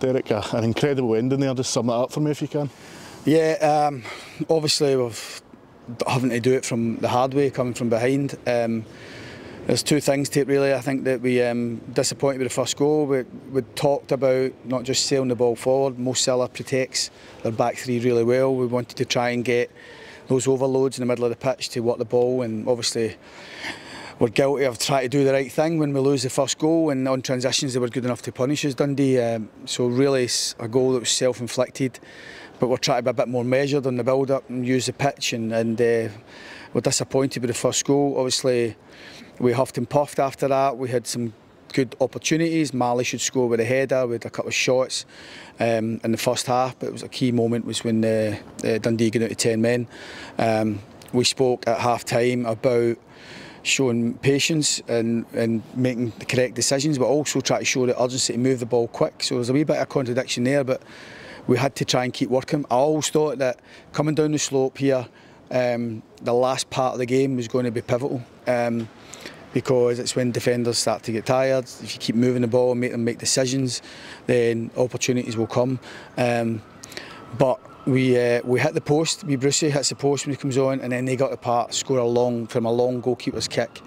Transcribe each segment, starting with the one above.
Derek, an incredible ending there. Just sum it up for me if you can. Yeah, obviously we're having to do it from the hard way, coming from behind. There's two things to it really. I think that we disappointed with the first goal. We talked about not just sailing the ball forward. Mo Salah protects their back three really well. We wanted to try and get those overloads in the middle of the pitch to work the ball, and obviously we're guilty of trying to do the right thing when we lose the first goal, and on transitions they were good enough to punish us, Dundee. So really it's a goal that was self-inflicted, but we're trying to be a bit more measured on the build-up and use the pitch, and we're disappointed with the first goal. Obviously we huffed and puffed after that. We had some good opportunities. Marley should score with a header. We had a couple of shots in the first half, but it was a key moment was when Dundee got out to 10 men. We spoke at half-time about showing patience and making the correct decisions, but also try to show the urgency to move the ball quick. So there's a wee bit of contradiction there, but we had to try and keep working. I always thought that coming down the slope here, the last part of the game was going to be pivotal, because it's when defenders start to get tired. If you keep moving the ball and make them make decisions, then opportunities will come. But we hit the post. Brucey hits the post when he comes on, and then they got the part, score from a long goalkeeper's kick.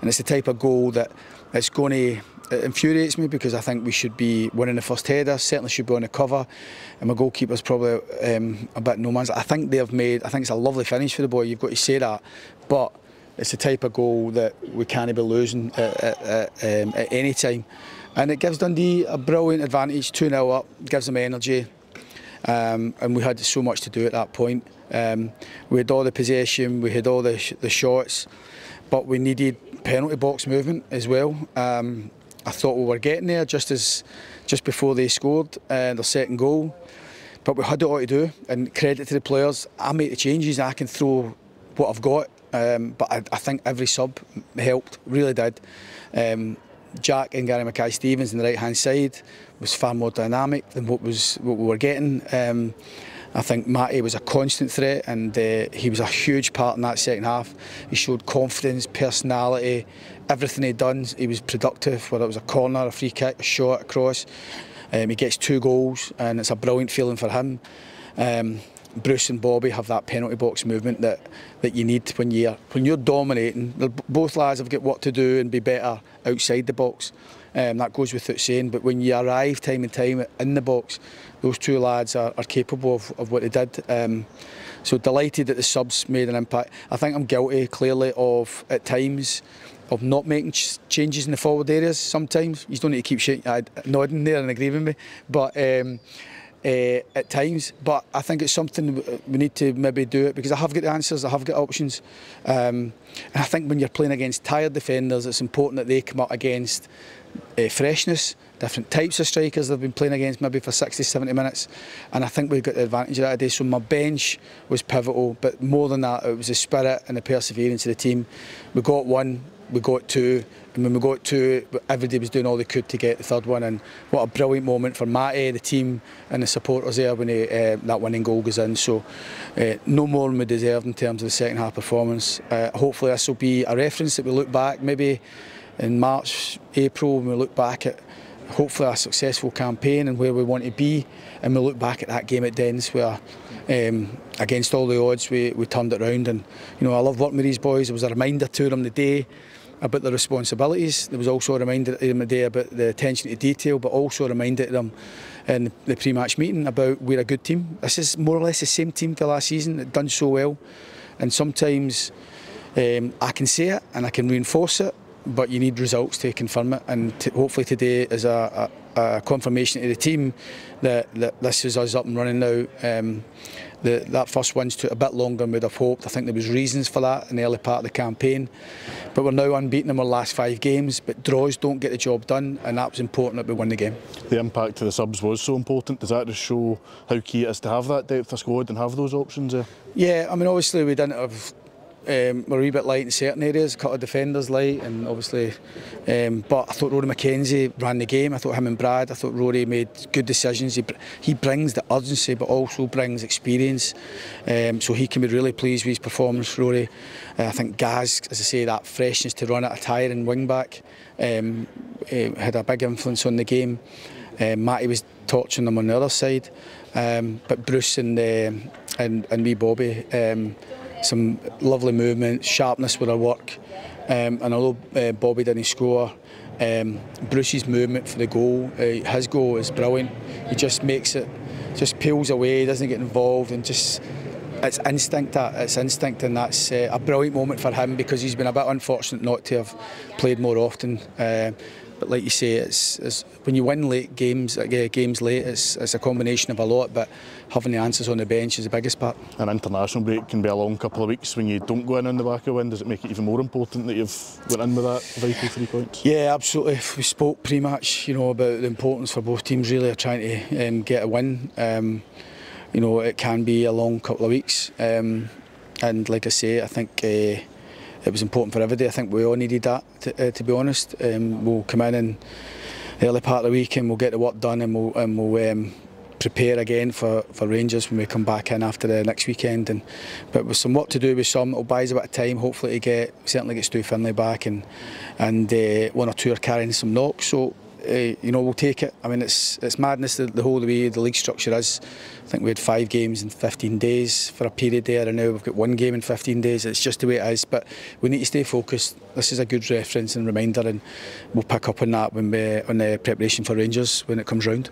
And it's the type of goal that it's going to, it infuriates me, because I think we should be winning the first header, certainly should be on the cover, and my goalkeeper's probably a bit no man's. I think it's a lovely finish for the boy, you've got to say that, but it's the type of goal that we can't be losing at any time. And it gives Dundee a brilliant advantage, 2-0 up, gives them energy. And we had so much to do at that point. We had all the possession, we had all the shots, but we needed penalty box movement as well. I thought we were getting there just before they scored their second goal, but we had it all to do. And credit to the players, I make the changes, I can throw what I've got, but I think every sub helped, really did. Jack and Gary Mackay-Stevens on the right hand side was far more dynamic than what we were getting. I think Matty was a constant threat, and he was a huge part in that second half. He showed confidence, personality, everything he'd done. He was productive, whether it was a corner, a free kick, a shot, a cross. He gets 2 goals, and it's a brilliant feeling for him. Bruce and Bobby have that penalty box movement that you need when you're dominating. Both lads have got what to do and be better outside the box. That goes without saying. But when you arrive time and time in the box, those 2 lads are capable of what they did. So delighted that the subs made an impact. I think I'm guilty, clearly, of at times of not making changes in the forward areas. Sometimes you don't need to keep nodding there and agreeing with me, but. At times, but I think it's something we need to maybe do it, because I have got the answers, I have got options, and I think when you're playing against tired defenders, it's important that they come up against freshness, different types of strikers they've been playing against maybe for 60-70 minutes, and I think we've got the advantage of that today. So my bench was pivotal, but more than that, it was the spirit and the perseverance of the team. We got 1, we got 2, and when we got 2, everybody was doing all they could to get the third one, and what a brilliant moment for Matty, the team and the supporters there when that winning goal goes in. So no more than we deserved in terms of the second half performance. Hopefully this will be a reference that we look back maybe in March, April, when we look back at hopefully a successful campaign and where we want to be, and we look back at that game at Dens where against all the odds we turned it round. And you know, I love working with these boys. There was a reminder to them today about the responsibilities. There was also a reminder to them today about the attention to detail, but also a reminder to them in the pre-match meeting about we're a good team. This is more or less the same team to last season that done so well, and sometimes I can say it and I can reinforce it, but you need results to confirm it, and hopefully today is a confirmation to the team that this is us up and running now. That first win's took a bit longer than we'd have hoped. I think there was reasons for that in the early part of the campaign, but we're now unbeaten in our last 5 games, but draws don't get the job done, and that was important that we won the game. The impact of the subs was so important. Does that just show how key it is to have that depth of squad and have those options there? Yeah, I mean obviously we didn't have we're a wee bit light in certain areas, a couple of defenders light, and obviously, but I thought Rory McKenzie ran the game. I thought him and Brad, I thought Rory made good decisions. He brings the urgency, but also brings experience, so he can be really pleased with his performance, Rory. I think Gaz, as I say, that freshness to run at a tiring wing back had a big influence on the game. Matty was torching them on the other side, but Bruce and wee Bobby, some lovely movement, sharpness with our work, and although Bobby didn't score, Bruce's movement for the goal, his goal is brilliant. He just makes it, just peels away, doesn't get involved, and just it's instinct, and that's a brilliant moment for him, because he's been a bit unfortunate not to have played more often. But like you say, it's when you win late games, games late, it's a combination of a lot, but having the answers on the bench is the biggest part. An international break can be a long couple of weeks. When you don't go in on the back of a win, does it make it even more important that you've went in with that vital 3 points? Yeah, absolutely. We spoke pre-match, about the importance for both teams really of trying to get a win. It can be a long couple of weeks, and like I say, I think it was important for everybody. I think we all needed that, to be honest. We'll come in the early part of the week and we'll get the work done, and we'll prepare again for Rangers when we come back in after the next weekend. But with some work to do with some, it'll buy us a bit of time, hopefully, to certainly get Stu Finlay back, and 1 or 2 are carrying some knocks. So we'll take it. I mean, it's madness the whole way the league structure is. I think we had 5 games in 15 days for a period there, and now we've got 1 game in 15 days. It's just the way it is, but we need to stay focused. This is a good reference and reminder, and we'll pick up on that on the preparation for Rangers when it comes round.